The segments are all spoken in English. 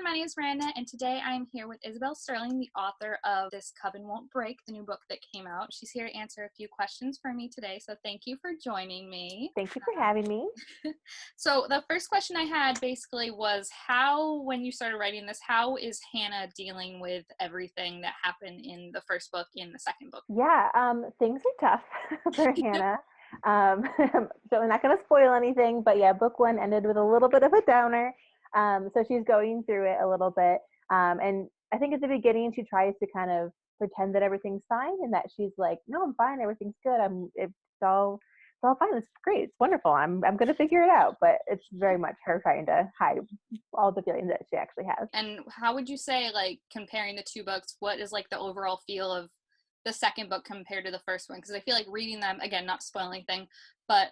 my name is Miranda, and today I'm here with Isabel Sterling, the author of This Coven Won't Break, the new book that came out. She's here to answer a few questions for me today, so thank you for joining me. Thank you for having me. So the first question I had basically was when you started writing this, how is Hannah dealing with everything that happened in the first book, in the second book? Yeah, things are tough for Hannah. So I'm not going to spoil anything, but yeah, book one ended with a little bit of a downer. So she's going through it a little bit. And I think at the beginning, she tries to kind of pretend that everything's fine and that she's like, no, I'm fine. Everything's good. It's all fine. It's great. It's wonderful. I'm going to figure it out. But it's very much her trying to hide all the feelings that she actually has. And how would you say, like, comparing the two books, what is like the overall feel of the second book compared to the first one? Because I feel like reading them, again, not to spoil anything, but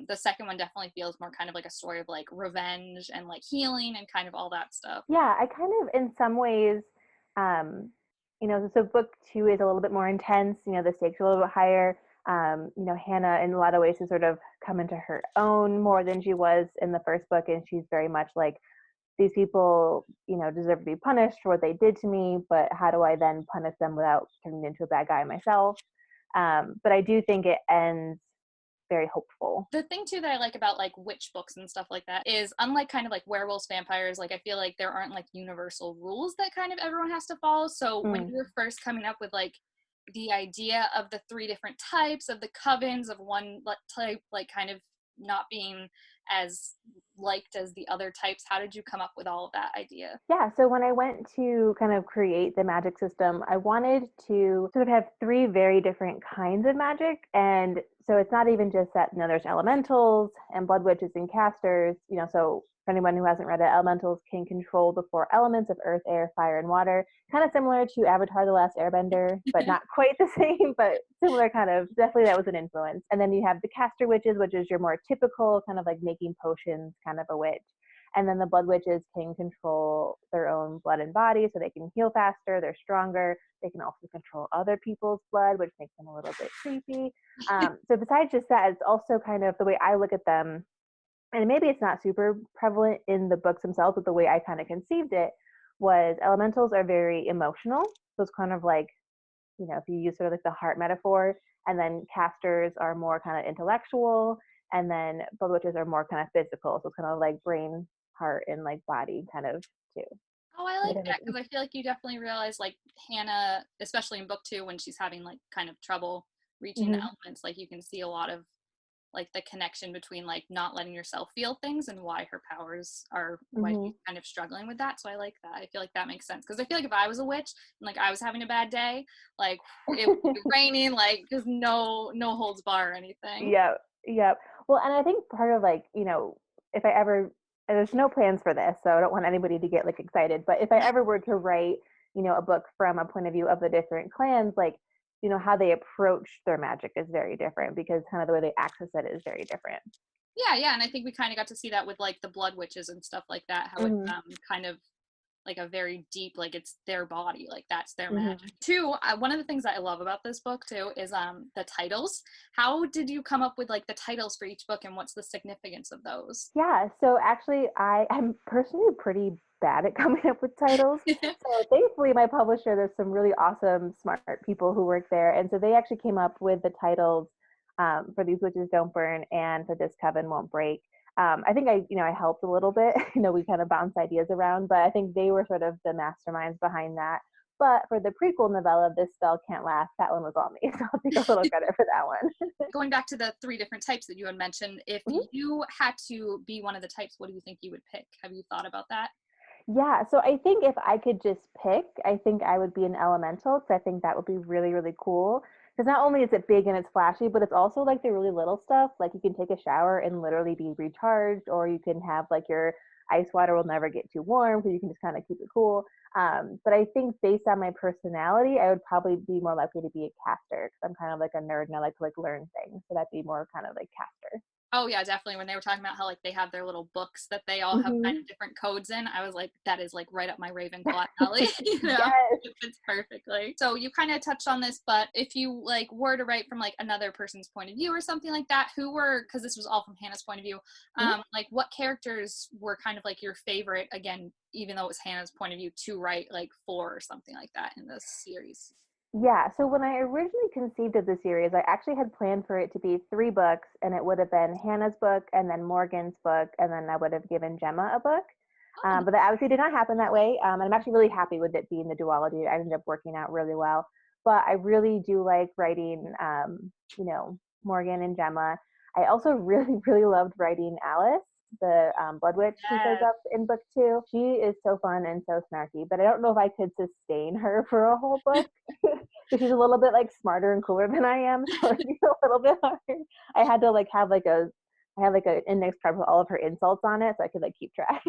the second one definitely feels more kind of like a story of like revenge and like healing and kind of all that stuff. Yeah, I kind of, in some ways, so book two is a little bit more intense. The stakes are a little bit higher. Hannah, in a lot of ways, has sort of come into her own more than she was in the first book, and she's very much like, these people, deserve to be punished for what they did to me, but how do I then punish them without turning into a bad guy myself? But I do think it ends very hopeful. The thing too that I like about like witch books and stuff like that is, unlike kind of like werewolves, vampires, like I feel like there aren't like universal rules that kind of everyone has to follow. So when you were first coming up with like the idea of the three different types of the covens, of one type like kind of not being as liked as the other types, how did you come up with all of that idea? Yeah, so when I went to kind of create the magic system, I wanted to sort of have three very different kinds of magic. And so it's not even just that, there's elementals and blood witches and casters, so for anyone who hasn't read it, elementals can control the four elements of earth, air, fire, and water. Kind of similar to Avatar: The Last Airbender, but not quite the same, but similar kind of, definitely that was an influence. And then you have the caster witches, which is your more typical kind of like making potions kind of a witch. And then the blood witches can control their own blood and body, so they can heal faster, they're stronger. They can also control other people's blood, which makes them a little bit creepy. So besides just that, it's also kind of the way I look at them, and maybe it's not super prevalent in the books themselves, but the way I kind of conceived it was elementals are very emotional. So it's kind of like, if you use sort of like the heart metaphor, and then casters are more kind of intellectual, and then blood witches are more kind of physical. So it's kind of like brain, heart, and like body kind of too. Oh, I like that, because I feel like you definitely realize like Hannah, especially in book two, when she's having like kind of trouble reaching the elements, like you can see a lot of like the connection between like not letting yourself feel things and why her powers are, why she's kind of struggling with that. So I like that. I feel like that makes sense, because I feel like if I was a witch and like I was having a bad day, like it would be raining, like just no holds bar or anything. Yep. Well, and I think part of like, if I ever, and there's no plans for this, so I don't want anybody to get like excited, but if I ever were to write, a book from a point of view of the different clans, like, how they approach their magic is very different, because kind of the way they access it is very different. Yeah, and I think we kind of got to see that with like the blood witches and stuff like that, how it's kind of like a very deep, like it's their body, like that's their magic. Two, one of the things that I love about this book too is the titles. How did you come up with like the titles for each book, and what's the significance of those? Yeah, so actually I'm personally pretty bad at coming up with titles. So thankfully my publisher, there's some really awesome, smart people who work there. And so they actually came up with the titles for These Witches Don't Burn and for This Coven Won't Break. I think I helped a little bit. We kind of bounced ideas around, but I think they were sort of the masterminds behind that. But for the prequel novella, This Spell Can't Last, that one was all me. So I'll take a little credit for that one. Going back to the three different types that you had mentioned, if you had to be one of the types, what do you think you would pick? Have you thought about that? Yeah, so I think if I could just pick, I think I would be an elemental, because I think that would be really, really cool. Because not only is it big and it's flashy, but it's also like the really little stuff. Like you can take a shower and literally be recharged, or you can have like your ice water will never get too warm, so you can just kind of keep it cool. But I think based on my personality, I would probably be more likely to be a caster, because I'm kind of like a nerd and I like to like learn things. So that'd be more kind of like caster. Oh yeah, definitely. When they were talking about how like they have their little books that they all have kind Hmm. of different codes in, I was like, that is like right up my Ravenclaw alley, you know? Yes. It fits perfectly. So you kind of touched on this, but if you like were to write from like another person's point of view or something like that, who were, because this was all from Hannah's point of view, like what characters were kind of like your favorite, again, even though it was Hannah's point of view, to write like for or something like that in this series? Yeah, so when I originally conceived of the series, I actually had planned for it to be 3 books, and it would have been Hannah's book, and then Morgan's book, and then I would have given Gemma a book. Oh, But that obviously did not happen that way, and I'm actually really happy with it being the duology. It ended up working out really well. But I really do like writing, Morgan and Gemma. I also really, really loved writing Alice, the Blood Witch who shows yes. up in book 2. She is so fun and so snarky, but I don't know if I could sustain her for a whole book. Because she's a little bit like smarter and cooler than I am, so it'd be a little bit hard. I had to like I had like an index card with all of her insults on it, so I could like keep track.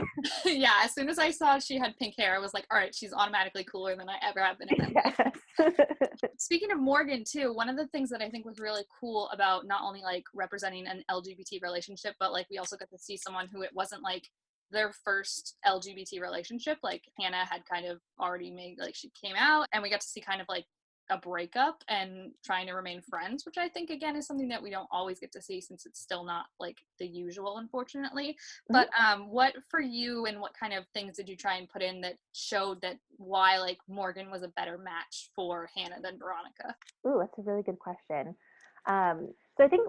Yeah, as soon as I saw she had pink hair, I was like, all right, she's automatically cooler than I ever have been in my life. Yes. Speaking of Morgan, too, one of the things that I think was really cool about not only like representing an LGBT relationship, but like we also got to see someone who it wasn't like their first LGBT relationship. Like Hannah had kind of already made, like she came out, and we got to see kind of like a breakup and trying to remain friends, which I think again is something that we don't always get to see since it's still not like the usual, unfortunately. Mhm. But what for you, and what kind of things did you try and put in that showed that why like Morgan was a better match for Hannah than Veronica? Ooh, that's a really good question. So I think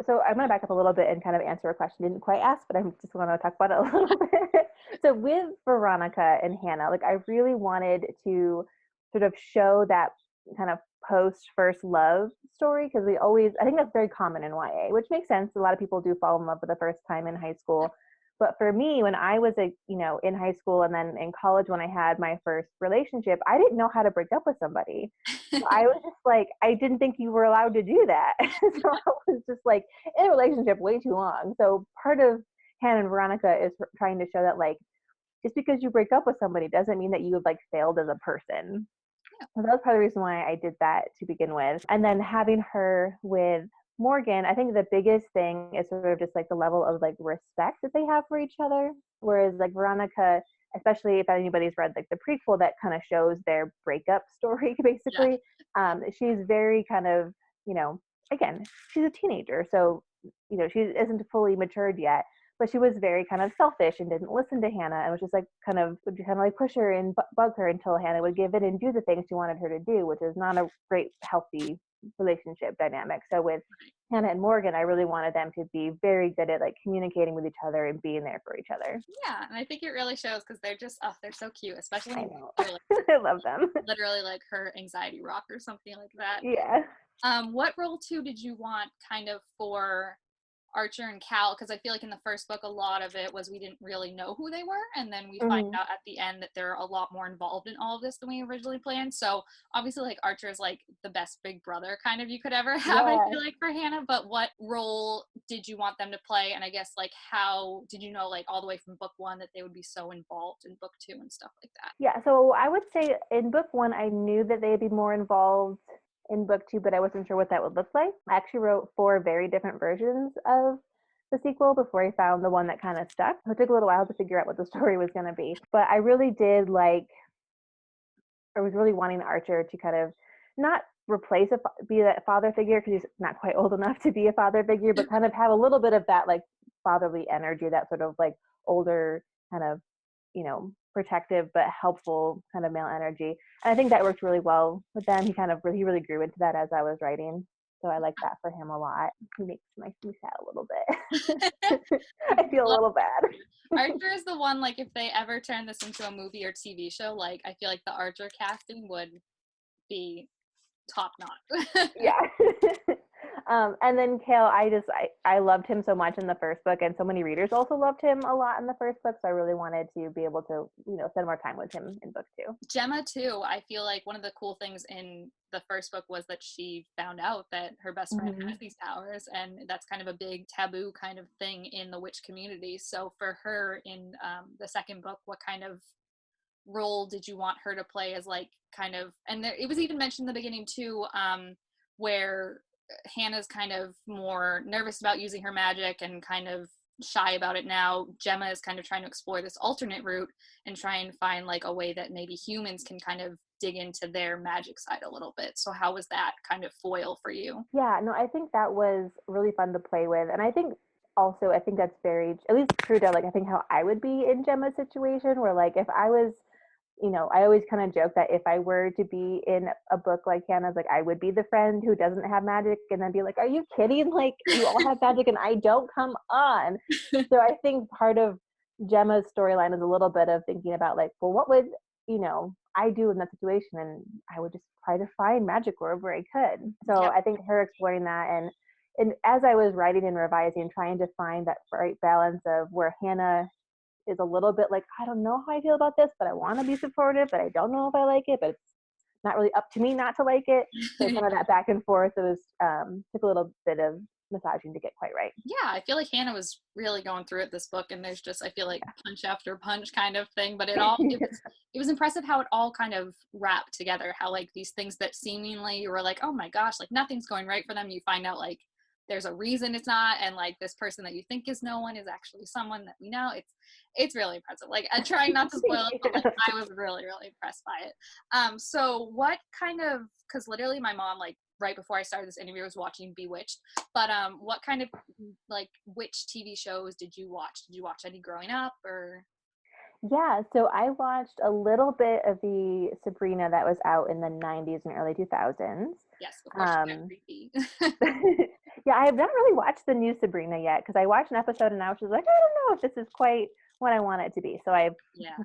so I'm going to back up a little bit and kind of answer a question I didn't quite ask, but I just want to talk about it a little bit. So with Veronica and Hannah, like I really wanted to sort of show that kind of post first love story, because I think that's very common in YA, which makes sense. A lot of people do fall in love for the first time in high school. But for me, when I was in high school and then in college, when I had my first relationship, I didn't know how to break up with somebody. So I was just like, I didn't think you were allowed to do that. So I was just like in a relationship way too long. So part of Hannah and Veronica is trying to show that like just because you break up with somebody doesn't mean that you have like failed as a person. So that was part of the reason why I did that to begin with. And then having her with Morgan, I think the biggest thing is sort of just like the level of like respect that they have for each other. Whereas like Veronica, especially if anybody's read like the prequel that kind of shows their breakup story, Yeah. basically, she's very kind of, again, she's a teenager. So, she isn't fully matured yet, but she was very kind of selfish and didn't listen to Hannah, and was just like would kind of like push her and bug her until Hannah would give in and do the things she wanted her to do, which is not a great healthy relationship dynamic. So with Hannah and Morgan, I really wanted them to be very good at like communicating with each other and being there for each other. Yeah, and I think it really shows because they're just, oh, they're so cute, especially I in know. they're like I love them. literally like her anxiety rock or something like that. Yeah. What role too did you want kind of for Archer and Cal? Because I feel like in the first book, a lot of it was we didn't really know who they were, and then we find Hmm. out at the end that they're a lot more involved in all of this than we originally planned. So obviously, like Archer is like the best big brother kind of you could ever have. I Yeah. feel like for Hannah, but what role did you want them to play? And I guess like how did you know like all the way from book 1 that they would be so involved in book 2 and stuff like that? Yeah. So I would say in book 1, I knew that they'd be more involved in book 2, but I wasn't sure what that would look like. I actually wrote 4 very different versions of the sequel before I found the one that kind of stuck. It took a little while to figure out what the story was going to be, but I was really wanting Archer to kind of not be that father figure, because he's not quite old enough to be a father figure, but kind of have a little bit of that like fatherly energy, that sort of like older kind of protective but helpful kind of male energy. And I think that worked really well with them. He really grew into that as I was writing. So I like that for him a lot. He makes me sad a little bit. I feel a little bad. Archer is the one, like, if they ever turn this into a movie or TV show, like, I feel like the Archer casting would be top notch. Yeah. And then Kale, I loved him so much in the first book, and so many readers also loved him a lot in the first book. So I really wanted to be able to, spend more time with him in book 2. Gemma, too, I feel like one of the cool things in the first book was that she found out that her best friend Mm-hmm. has these powers, and that's kind of a big taboo kind of thing in the witch community. So for her in the second book, what kind of role did you want her to play as like kind of, and there, it was even mentioned in the beginning too, where Hannah's kind of more nervous about using her magic and kind of shy about it now. Gemma is kind of trying to explore this alternate route and try and find like a way that maybe humans can kind of dig into their magic side a little bit. So how was that kind of foil for you? Yeah, no, I think that was really fun to play with. And I think also, I think that's very, at least true to like, I think how I would be in Gemma's situation, where like if I was, I always kind of joke that if I were to be in a book like Hannah's, like I would be the friend who doesn't have magic and then be like, are you kidding? Like you all have magic and I don't, come on. So I think part of Gemma's storyline is a little bit of thinking about like, well, what would, I do in that situation? And I would just try to find magic wherever I could. So Yep. I think her exploring that and as I was writing and revising, trying to find that right balance of where Hannah is a little bit like, I don't know how I feel about this, but I want to be supportive, but I don't know if I like it, but it's not really up to me not to like it. So kind of that back and forth, it was took a little bit of massaging to get quite right. Yeah, I feel like Hannah was really going through it this book, and there's just, I feel like, punch after punch kind of thing, but it was impressive how it all kind of wrapped together, how like these things that seemingly you were like, oh my gosh, like nothing's going right for them, you find out like there's a reason it's not, and like this person that you think is no one is actually someone that we know. It's really impressive. Like I'm trying not to spoil it, but like I was really, really impressed by it. So what kind of, because literally my mom, like right before I started this interview, was watching Bewitched, but what kind of like which TV shows did you watch? Did you watch any growing up or? Yeah, so I watched a little bit of the Sabrina that was out in the 90s and early 2000s. Yes, before she got creepy. Yeah, I have not really watched the new Sabrina yet because I watched an episode and I was just like, I don't know if this is quite what I want it to be. So I've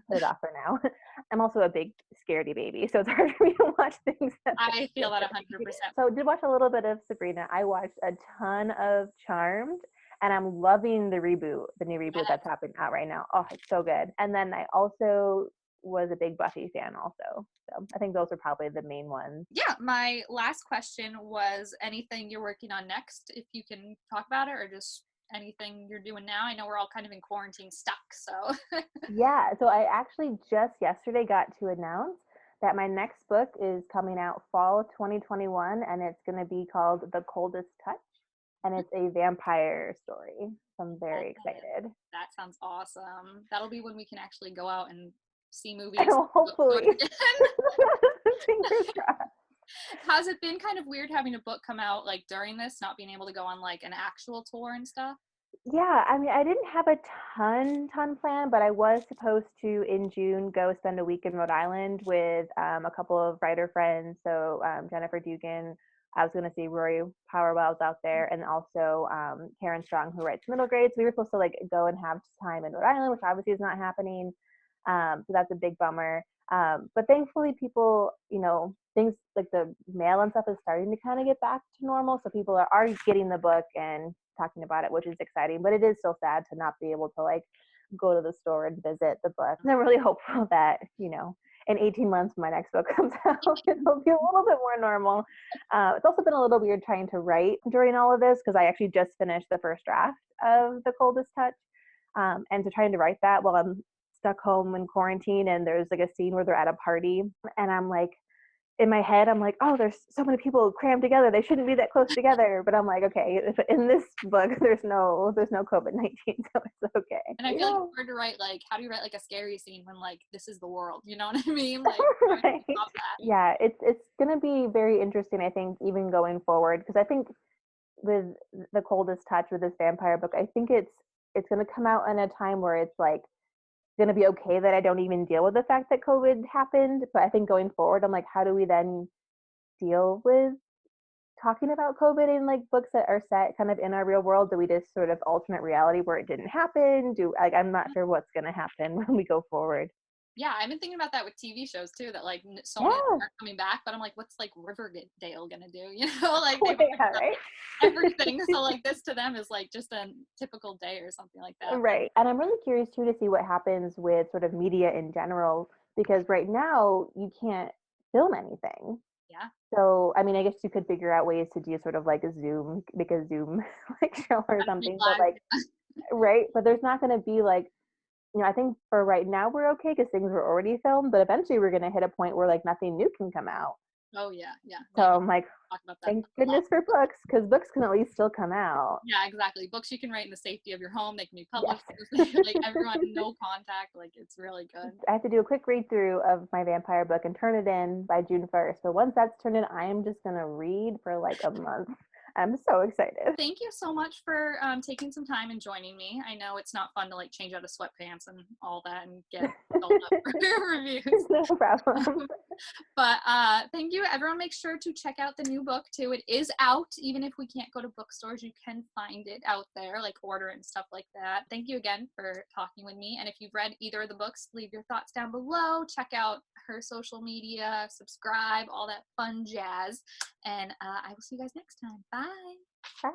put it off for now. I'm also a big scaredy baby, so it's hard for me to watch things. I feel that 100%. So did watch a little bit of Sabrina. I watched a ton of Charmed. And I'm loving the new reboot that's happening out right now. Oh, it's so good. And then I also was a big Buffy fan also. So I think those are probably the main ones. Yeah, my last question was anything you're working on next, if you can talk about it, or just anything you're doing now. I know we're all kind of in quarantine stuck, so. Yeah, so I actually just yesterday got to announce that my next book is coming out fall 2021, and it's going to be called The Coldest Touch. And it's a vampire story. So I'm very excited. That sounds awesome. That'll be when we can actually go out and see movies. Hopefully. Fingers crossed. Has it been kind of weird having a book come out like during this, not being able to go on like an actual tour and stuff? Yeah, I mean, I didn't have a ton planned, but I was supposed to in June go spend a week in Rhode Island with a couple of writer friends. So Jennifer Dugan, I was going to see Rory Powerwell's out there, and also Karen Strong, who writes middle grades. We were supposed to like go and have time in Rhode Island, which obviously is not happening. So that's a big bummer. But thankfully, people, things like the mail and stuff is starting to kind of get back to normal. So people are getting the book and talking about it, which is exciting. But it is still sad to not be able to like go to the store and visit the book. And I'm really hopeful that, in 18 months when my next book comes out, it'll be a little bit more normal. It's also been a little weird trying to write during all of this because I actually just finished the first draft of The Coldest Touch. And so trying to write that while I'm stuck home in quarantine, and there's like a scene where they're at a party and I'm like, in my head, I'm like, oh, there's so many people crammed together. They shouldn't be that close together. But I'm like, okay, in this book, there's no COVID-19, so it's okay. And I feel like it's hard to write, like, how do you write like a scary scene when like this is the world? You know what I mean? Like, right. Yeah, it's gonna be very interesting, I think, even going forward, because I think with The Coldest Touch, with this vampire book, I think it's gonna come out in a time where it's like going to be okay that I don't even deal with the fact that COVID happened. But I think going forward, I'm like, how do we then deal with talking about COVID in like books that are set kind of in our real world? Do we just sort of alternate reality where it didn't happen? I'm not sure what's going to happen when we go forward. Yeah, I've been thinking about that with TV shows too, that like so many aren't coming back, but I'm like, what's like Riverdale gonna do? You know, like right? everything. So like this to them is like just a typical day or something like that. Right. And I'm really curious too to see what happens with sort of media in general, because right now you can't film anything. Yeah. So, I mean, I guess you could figure out ways to do sort of like make a Zoom like show or something, but like, right. But there's not going to be like, I think for right now we're okay because things were already filmed, but eventually we're going to hit a point where like nothing new can come out. Oh yeah, yeah. So No, we I'm like, talk about that thank a lot. goodness for books, because books can at least still come out. Yeah, exactly. Books you can write in the safety of your home. They can be Yes. published, like everyone, no contact. Like it's really good. I have to do a quick read through of my vampire book and turn it in by June 1st. But once that's turned in, I am just going to read for like a month. I'm so excited. Thank you so much for taking some time and joining me. I know it's not fun to like change out of sweatpants and all that and get dolled up for reviews. No problem. But thank you. Everyone make sure to check out the new book too. It is out. Even if we can't go to bookstores, you can find it out there, like order it and stuff like that. Thank you again for talking with me. And if you've read either of the books, leave your thoughts down below. Check out her social media, subscribe, all that fun jazz. And I will see you guys next time. Bye. Bye.